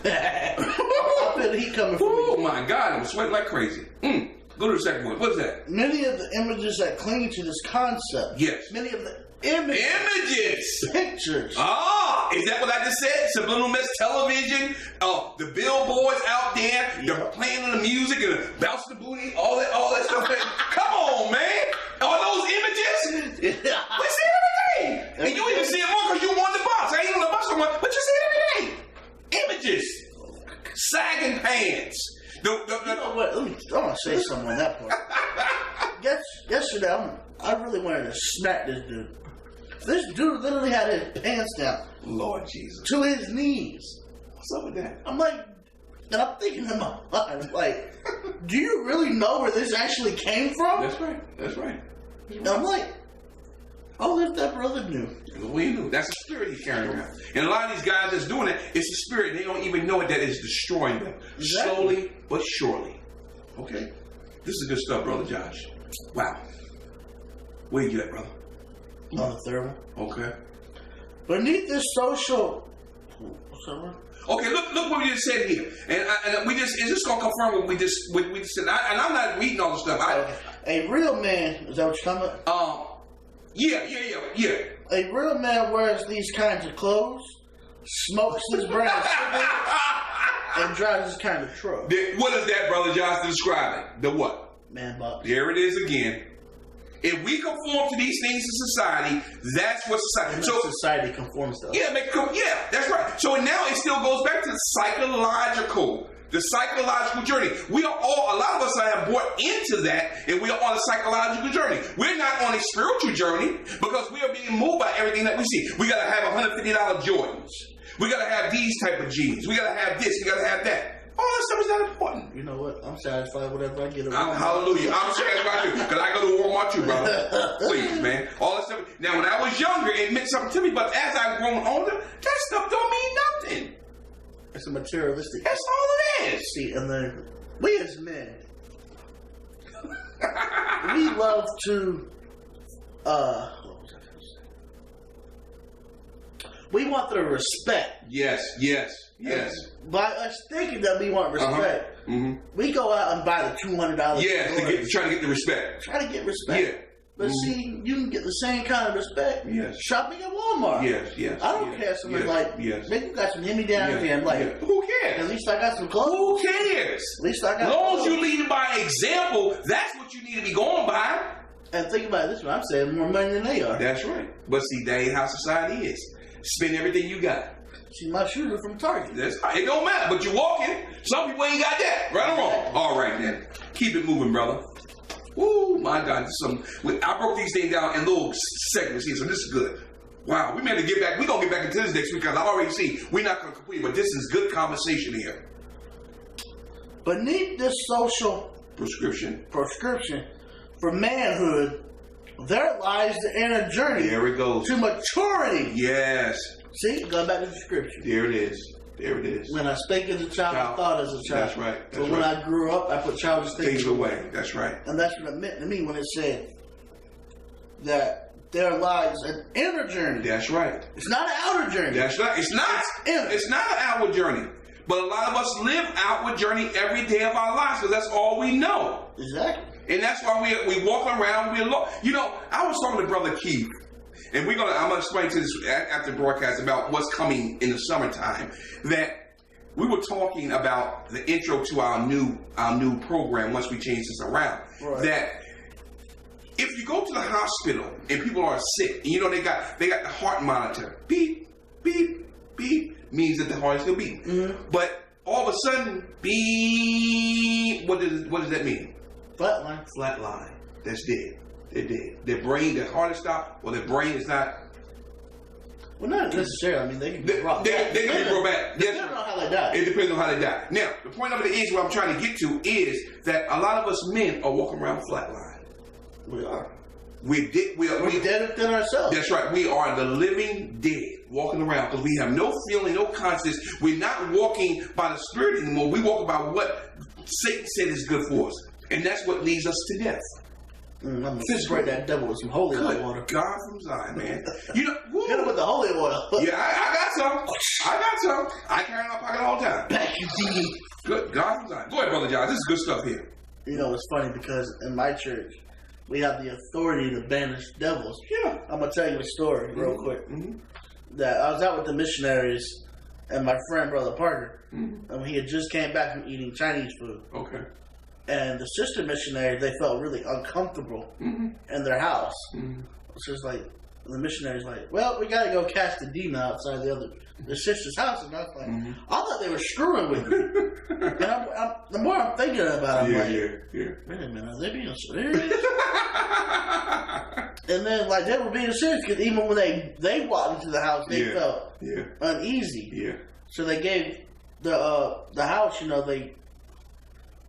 I feel the heat coming from me. Oh my God, I'm sweating like crazy. Go to the second one. What is that? Many of the images that cling to this concept. Yes. Many of the images. Pictures. Ah, is that what I just said? Subliminal mess television. The billboards out there. They're playing on the music and bouncing the booty. All that stuff. Come on, man. All those images. We see it every day. And you even see it more because you won the box. I ain't on the box no more, but you see it every day. Images. Sagging pants. You know what? I want to say something on that part. Yesterday, I really wanted to smack this dude. This dude literally had his pants down. Lord Jesus. To his knees. What's up with that? I'm like, and I'm thinking in my mind, like, do you really know where this actually came from? That's right. That's right. And I'm like, oh, if that brother knew. We knew. That's the spirit he's carrying around. And a lot of these guys that's doing it, it's the spirit. They don't even know it, that it's destroying them. Exactly. Slowly but surely. Okay? This is good stuff, Brother Josh. Wow. Where you at, brother? On the third one. Okay. Beneath this social... What's that word? Okay, look what we just said here. And we just, is this going to confirm what we just said? And I'm not reading all the stuff. A real man, is that what you're talking about? Yeah. A real man wears these kinds of clothes, smokes his brand of cigarettes, and drives this kind of truck. What is that, Brother Josh, describing? The what? Man box. There it is again. If we conform to these things in society, that's what society. So society conforms to us. Yeah, that's right. So now it still goes back to the psychological journey. We are all, a lot of us have bought into that, and we are on a psychological journey. We're not on a spiritual journey because we are being moved by everything that we see. We got to have $150 Jordans. We got to have these type of jeans. We got to have this. We got to have that. All that stuff is not important. You know what? I'm satisfied whatever I get. Hallelujah. I'm satisfied too. Because I go to Walmart too, brother. Please, man. All that stuff. Now, when I was younger, it meant something to me. But as I've grown older, that stuff don't mean nothing. It's a materialistic. That's all it is. See, and then we as men, we love to, we want the respect. Yes. By us thinking that we want respect, we go out and buy the $200. Yeah, try to get the respect. Try to get respect. Yeah. But see, you can get the same kind of respect shopping at Walmart. Yes. I don't care. Somebody's like, maybe you got some hand-me-downs here. I'm like, who cares? At least I got some clothes. Who cares? At least I got as long clothes. as you lead by example, that's what you need to be going by. And think about this one. I'm saving more money than they are. That's right. But see, that ain't how society is. Spend everything you got. See, my shoes are from Target. It don't matter, but you're walking. Some people ain't got that. Right or wrong? All right, then. Keep it moving, brother. Ooh, my God. I broke these things down in little segments here, so this is good. Wow, we may have to get back. We're going to get back into this next week because I already see we're not going to complete, but this is good conversation here. Beneath this social prescription for manhood, there lies the inner journey. There it goes. To maturity. Yes. See, going back to the scripture. There it is. When I spake as a child, I thought as a child. That's right. But when I grew up, I put childish things away. That's right. And that's what it meant to me when it said that there lies an inner journey. That's right. It's not an outer journey. That's right. It's not. It's not an outward journey. But a lot of us live outward journey every day of our lives because that's all we know. Exactly. And that's why we walk around. You know, I was talking to Brother Keith. And I'm going to explain to this after the broadcast about what's coming in the summertime. That we were talking about the intro to our new program once we change this around. Right. That if you go to the hospital and people are sick, and you know they got the heart monitor, beep, beep, beep, means that the heart is still beating. Mm-hmm. But all of a sudden, beep, what does that mean? Flatline. That's dead. They're dead. Their brain, their heart is stopped, or their brain is not. Well, not necessarily. I mean, they can be brought back. They can be brought back. Depending on how they die. It depends on how they die. Now, the point of it is, what I'm trying to get to is that a lot of us men are walking around flatline. We are. We're dead within ourselves. That's right. We are the living dead, walking around because we have no feeling, no conscience. We're not walking by the Spirit anymore. We walk by what Satan said is good for us, and that's what leads us to death. I'm gonna spray that devil with some holy Good water. God from Zion, man. You know, woo. Hit him with the holy oil. Yeah, I got some. I carry it in my pocket all the time. Back you D. Good God from Zion. Go ahead, Brother John. This is good stuff here. You know, it's funny because in my church, we have the authority to banish devils. Yeah. I'm gonna tell you a story real quick. That I was out with the missionaries and my friend Brother Parker. He had just came back from eating Chinese food. Okay. And the sister missionaries, they felt really uncomfortable in their house. So it's like the missionaries like, well, we gotta go cast a demon outside the sister's house. And I was like, I thought they were screwing with me. And the more I'm thinking about it, I'm wait a minute, are they being serious? And then like they were being serious because even when they walked into the house, they felt uneasy. Yeah. So they gave the house, you know, they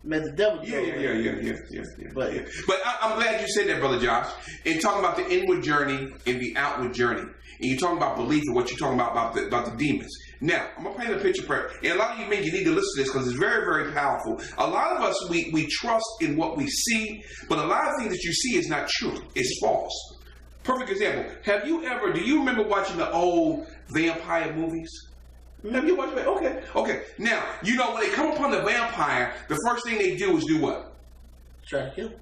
made the devil go away. But I'm glad you said that, Brother Josh. And talking about the inward journey and the outward journey, and you're talking about belief and what you're talking about the demons. Now, I'm gonna paint a picture for you. And a lot of you men, you need to listen to this because it's very, very powerful. A lot of us we trust in what we see, but a lot of things that you see is not true. It's false. Perfect example. Do you remember watching the old vampire movies? Have you watched that? Okay. Now, you know, when they come upon the vampire, the first thing they do is do what? Try to kill him.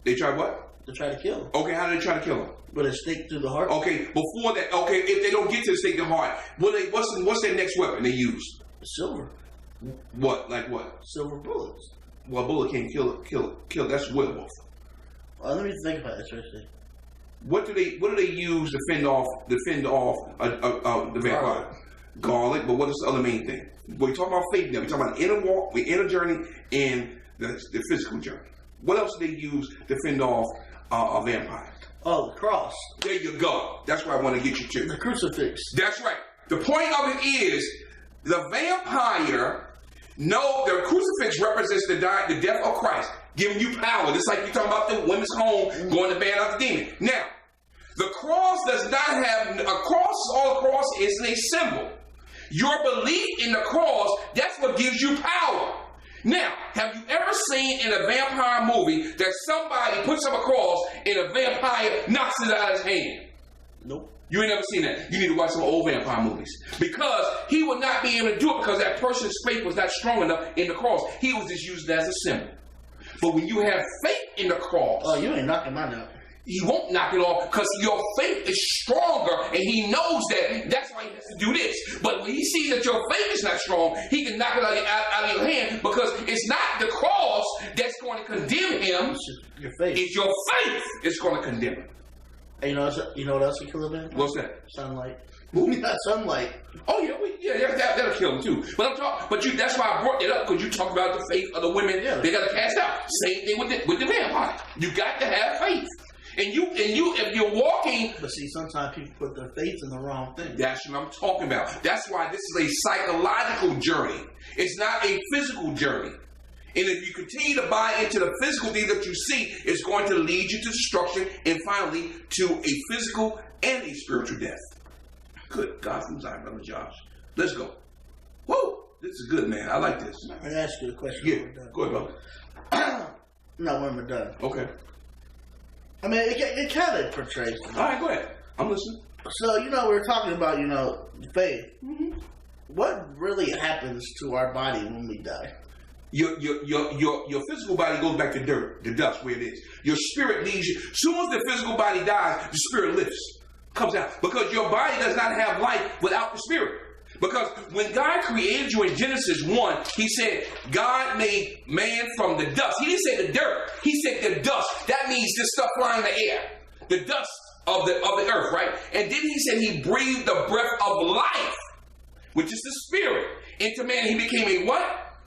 They try what? To try to kill him. Okay, how do they try to kill him? With a stake through the heart. Okay, before that, if they don't get to the stake through the heart, what's their next weapon they use? Silver. What? Like what? Silver bullets. Well, a bullet can't kill. That's werewolf. Let me think about this first. What do they use to fend off the vampire? Garlic, but what is the other main thing? We're talking about faith now. We're talking about the inner walk, the inner journey, and the physical journey. What else do they use to fend off a vampire? Oh, the cross. There you go. That's where I want to get you to. The crucifix. That's right. The point of it is the vampire, the crucifix represents the death of Christ, giving you power. Just like you're talking about the women's home going to ban out the demon. Now, the cross does not have a cross. All a cross is a symbol. Your belief in the cross, that's what gives you power. Now, have you ever seen in a vampire movie that somebody puts up a cross and a vampire knocks it out of his hand? Nope. You ain't never seen that. You need to watch some old vampire movies. Because he would not be able to do it because that person's faith was not strong enough in the cross. He was just used as a symbol. But when you have faith in the cross... Oh, you ain't knocking mine out. He won't knock it off because your faith is stronger and he knows that. That's why he has to do this. But when he sees that your faith is not strong, he can knock it out of your hand because it's not the cross that's going to condemn him. It's your faith. It's your faith that's going to condemn him. And you know what else will kill a man? What's that? Sunlight. Not sunlight. Oh yeah, that'll kill him too. But that's why I brought that up because you talk about the faith of the women. Yeah. They got to cast out. Same thing with the vampire. You got to have faith. And you, if you're walking. But see, sometimes people put their faith in the wrong thing. That's what I'm talking about. That's why this is a psychological journey. It's not a physical journey. And if you continue to buy into the physical thing that you see, it's going to lead you to destruction and finally to a physical and a spiritual death. Good God from Zion, Brother Josh. Let's go. Whoa, this is good, man. I like this. I'm going to ask you a question. Yeah, go ahead, brother. No, when we're done. Okay. I mean, it kind of portrays. All right, go ahead. I'm listening. So, we're talking about, faith. Mm-hmm. What really happens to our body when we die? Your physical body goes back to dirt, the dust, where it is. Your spirit leaves you. As soon as the physical body dies, the spirit lifts, comes out. Because your body does not have life without the spirit. Because when God created you in Genesis 1, he said God made man from the dust. He didn't say the dirt. He said the dust. That means this stuff flying in the air. The dust of the earth, right? And then he said he breathed the breath of life, which is the spirit, into man. He became a what?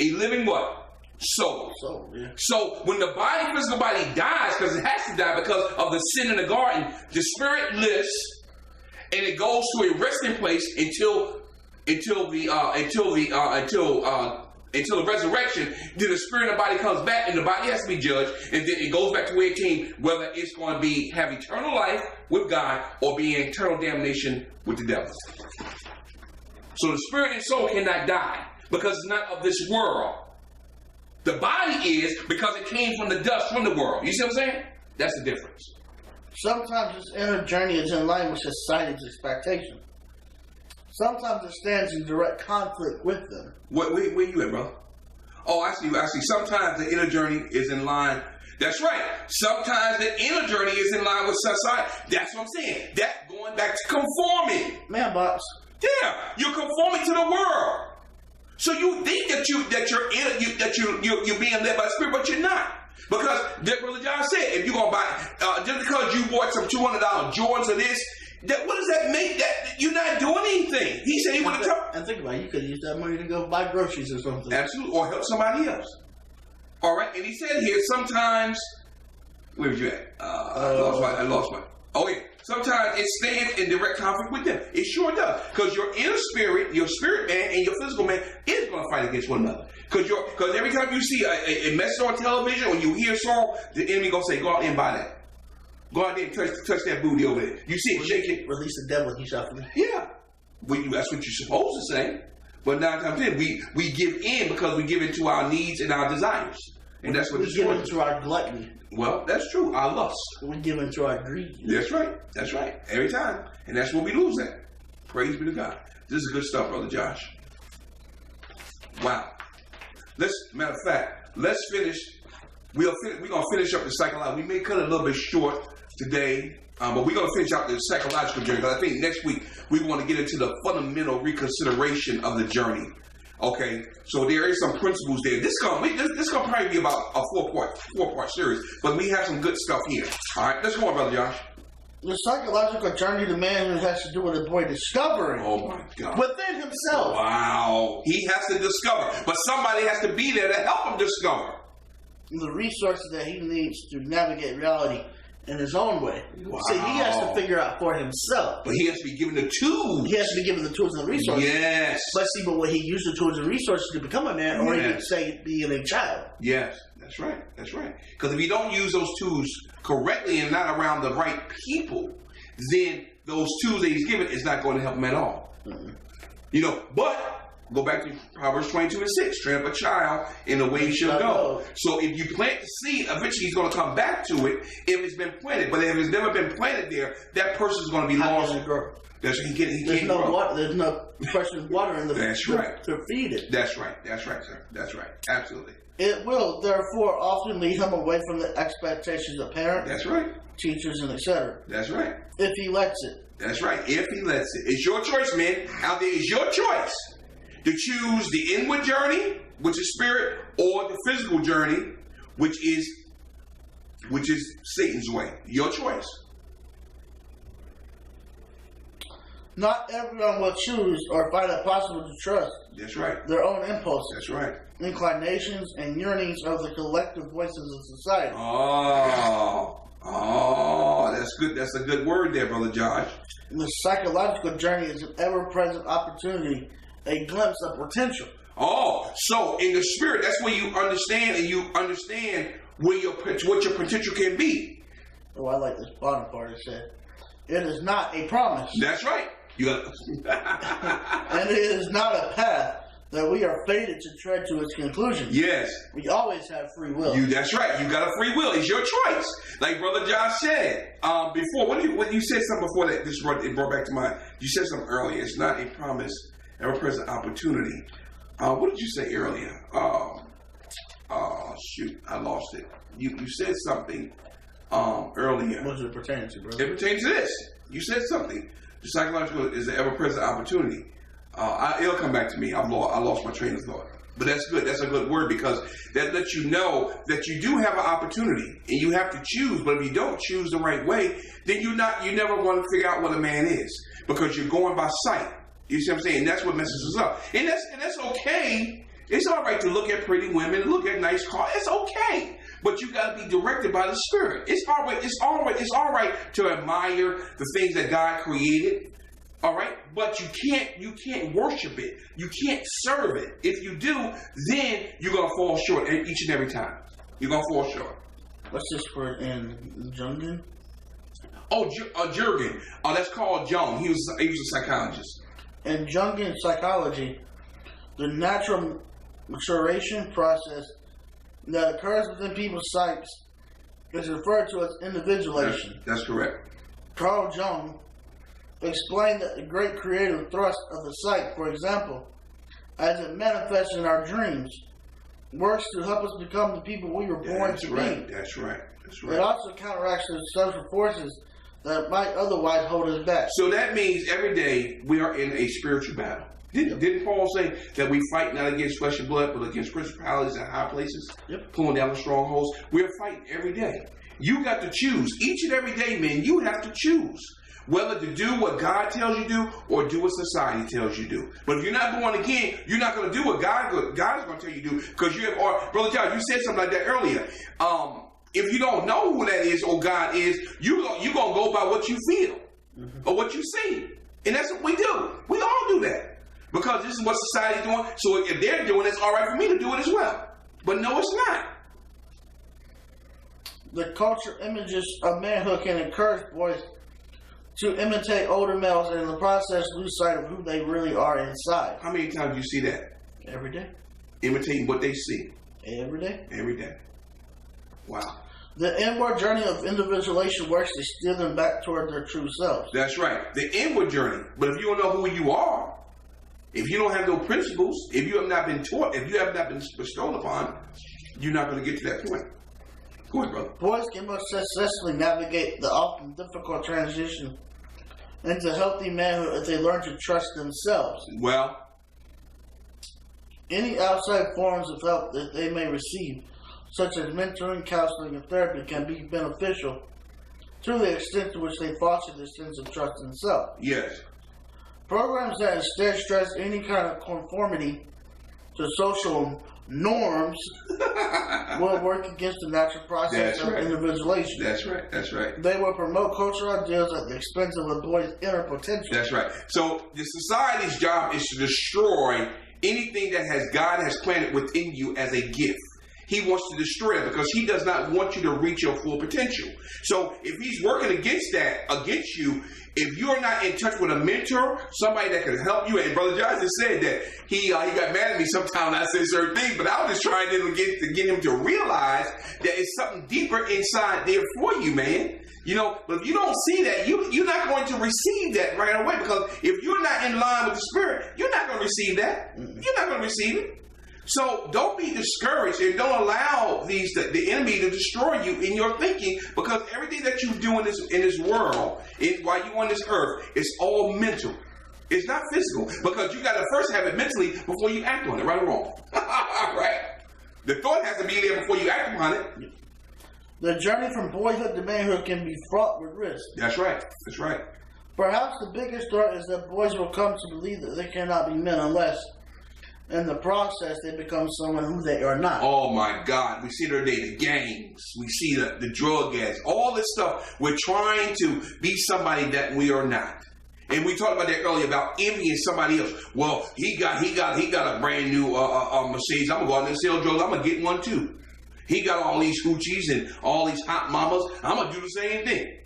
A living what? Soul. Yeah. So when the physical body dies, because it has to die because of the sin in the garden, the spirit lifts and it goes to a resting place until the resurrection. Then the spirit and the body comes back, and the body has to be judged, and then it goes back to where it came, whether it's going to have eternal life with God or be in eternal damnation with the devil. So the spirit and soul cannot die because it's not of this world. The body is because it came from the dust from the world. You see what I'm saying? That's the difference. Sometimes this inner journey is in line with society's expectation. Sometimes it stands in direct conflict with them. Where you at, brother? Oh, I see. Sometimes the inner journey is in line. That's right. Sometimes the inner journey is in line with society. That's what I'm saying. That going back to conforming. Man box. Yeah, you're conforming to the world. So you think that you're being led by the Spirit, but you're not. Because Brother John said, if you're gonna buy just because you bought some $200 Jordans or this, what does that make? That you're not doing anything. He said he would have told. And think about it, you could use that money to go buy groceries or something. Absolutely, or help somebody else. All right, and he said here sometimes. Where was you at? I lost my. Oh yeah. Sometimes it stands in direct conflict with them. It sure does. Because your inner spirit, your spirit man, and your physical man is going to fight against one another. Because every time you see a message on television or you hear a song, the enemy going to say, go out there and buy that. Go out there and touch that booty over there. You see it shaking. Release the devil, he shall flee. Yeah. That's what you're supposed to say. But 9 times 10, we give in because we give into our needs and our desires. And that's what we give into our gluttony. Well, that's true. Our lust. We give into our greed. That's right. That's right. Every time. And that's what we lose at. Praise be to God. This is good stuff, Brother Josh. Wow. Matter of fact, let's finish. We're going to finish up the psychological. We may cut it a little bit short today, but we're going to finish out the psychological journey. Because I think next week we want to get into the fundamental reconsideration of the journey. Okay, so there is some principles there. This gonna probably be about a four-part series, but we have some good stuff here. All right, let's go on, Brother Josh. The psychological journey of the man who has to do with a boy discovering. Oh my God! Within himself. Wow, he has to discover, but somebody has to be there to help him discover the resources that he needs to navigate reality in his own way. Wow. See, he has to figure out for himself. But he has to be given the tools. He has to be given the tools and the resources. Yes. But when he uses the tools and resources to become a man, or he could say being a child. Yes, that's right. That's right. Because if you don't use those tools correctly and not around the right people, then those tools that he's given is not going to help him at all. Mm-hmm. But go back to Proverbs 22:6. Train up a child in the way he should go. So if you plant the seed, eventually he's going to come back to it if it's been planted. But if it's never been planted there, that person is going to be lost. That's he can't grow. Water. There's no person watering the That's right. to feed it. That's right, sir. That's right. Absolutely. It will, therefore, often lead him away from the expectations of parents. That's right. Teachers and etc. That's right. If he lets it. That's right. If he lets it. It's your choice, man. Out there is your choice to choose the inward journey, which is spirit, or the physical journey, which is Satan's way. Your choice. Not everyone will choose or find it possible to trust. That's right. Their own impulses. That's right. Inclinations and yearnings of the collective voices of society. Oh, that's good. That's a good word there, Brother Josh. The psychological journey is an ever-present opportunity, a glimpse of potential. Oh, so in the spirit, that's where you understand what your potential can be. Oh, I like this bottom part. It said, "It is not a promise." That's right. And it is not a path that we are fated to tread to its conclusion. Yes. We always have free will. That's right. You got a free will. It's your choice. Like Brother Josh said before. When you said something before that, it brought back to mind. You said something earlier. It's not a promise, ever-present opportunity. What did you say earlier? Shoot, I lost it. You said something earlier. What does it pertain to, bro? It pertains to this. You said something. The psychological is an ever-present opportunity. It'll come back to me. I lost my train of thought. But that's good. That's a good word because that lets you know that you do have an opportunity and you have to choose. But if you don't choose the right way, then you're never going to figure out what a man is because you're going by sight. You see what I'm saying? That's what messes us up. And that's okay. It's all right to look at pretty women, look at nice cars. It's okay. But you got to be directed by the Spirit. It's all right. It's all right to admire the things that God created. All right, but you can't worship it. You can't serve it. If you do, then you're gonna fall short each and every time. You're gonna fall short. What's this word in Jungen? Oh, Jurgen. Oh, that's called Jung. He was a psychologist. In Jungian psychology, the natural maturation process that occurs within people's psyches is referred to as individuation. That's correct. Carl Jung explained that the great creative thrust of the psyche, for example, as it manifests in our dreams, works to help us become the people we were born to be. That's right. It also counteracts the social forces that might otherwise hold us back. So that means every day we are in a spiritual battle. Didn't Paul say that we fight not against flesh and blood, but against principalities and high places, pulling down the strongholds? We're fighting every day. You got to choose. Each and every day, man, you have to choose whether to do what God tells you to do or do what society tells you to do. But if you're not born again, you're not going to do what God is going to tell you to do, because you have, or Brother John, you said something like that earlier. If you don't know who that is or God is, you're going to go by what you feel or what you see. And that's what we do. We all do that. Because this is what society's doing. So if they're doing it, it's all right for me to do it as well. But no, it's not. The culture images of manhood can encourage boys to imitate older males and in the process lose sight of who they really are inside. How many times do you see that? Every day. Imitating what they see. Every day. Every day. Wow. The inward journey of individuation works to steer them back toward their true selves. That's right. The inward journey. But if you don't know who you are, if you don't have no principles, if you have not been taught, if you have not been bestowed upon, you're not going to get to that point. Go ahead, brother. Boys can most successfully navigate the often difficult transition into healthy manhood if they learn to trust themselves. Well, any outside forms of help that they may receive, such as mentoring, counseling, and therapy, can be beneficial to the extent to which they foster this sense of trust in self. Yes. Programs that instead stress any kind of conformity to social norms will work against the natural process of individuation. That's right. That's right. They will promote cultural ideals at the expense of a boy's inner potential. That's right. So the society's job is to destroy anything that God has planted within you as a gift. He wants to destroy it because he does not want you to reach your full potential. So if he's working against you, if you're not in touch with a mentor, somebody that can help you, and Brother Johnson said that he got mad at me sometimes when I said certain things, but I was just trying to get him to realize that it's something deeper inside there for you, man. You know, but if you don't see that, you're not going to receive that right away, because if you're not in line with the Spirit, you're not going to receive that. You're not going to receive it. So don't be discouraged and don't allow the enemy to destroy you in your thinking, because everything that you do in this world, while you're on this earth, is all mental. It's not physical, because you got to first have it mentally before you act on it, right or wrong. Right? The thought has to be there before you act upon it. The journey from boyhood to manhood can be fraught with risk. That's right. That's right. Perhaps the biggest threat is that boys will come to believe that they cannot be men unless, in the process, they become someone who they are not. Oh my God. We see today the gangs. We see the drug ads. All this stuff. We're trying to be somebody that we are not. And we talked about that earlier about envying somebody else. Well, he got a brand new Mercedes. I'm gonna go out there and sell drugs. I'm gonna get one too. He got all these hoochies and all these hot mamas. I'm gonna do the same thing.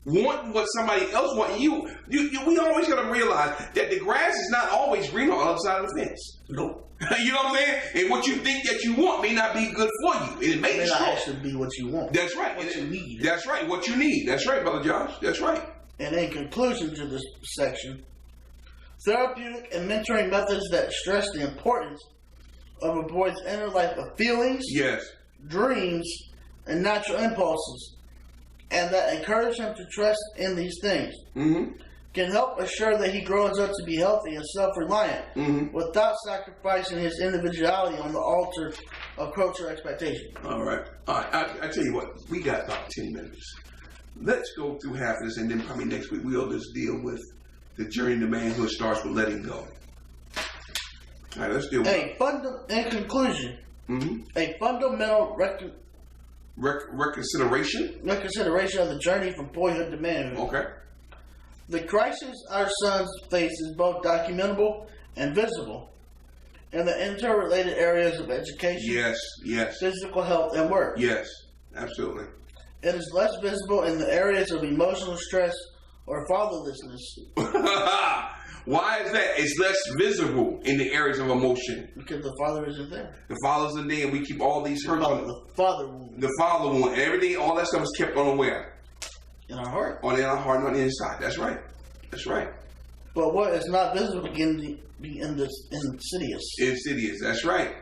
Want what somebody else wants. We always gotta realize that the grass is not always green on the other side of the fence. Nope. You know what I'm saying? And what you think that you want may not be good for you. It may not actually be what you want. That's right. What you need. That's right. What you need. That's right, Brother Josh. That's right. And in conclusion to this section, therapeutic and mentoring methods that stress the importance of a boy's inner life of feelings, yes, dreams, and natural impulses, and that encourage him to trust in these things, can help assure that he grows up to be healthy and self-reliant without sacrificing his individuality on the altar of cultural expectation. All right. I tell you what, we got about 10 minutes. Let's go through half of this, and then probably next week we'll just deal with the journey to manhood starts with letting go. All right, let's deal with it. In conclusion, a fundamental reconsideration of the journey from boyhood to manhood. Okay. The crisis our sons face is both documentable and visible in the interrelated areas of education, physical health, and work. Yes, absolutely. It is less visible in the areas of emotional stress or fatherlessness. Why is that? It's less visible in the areas of emotion. Because the Father isn't there. The Father's in there, and we keep all these hurts on The Father wound. the Father wound. Everything, all that stuff is kept on where? In our heart. On in our heart, not on the inside. That's right. That's right. But what is not visible can be insidious. Insidious. That's right.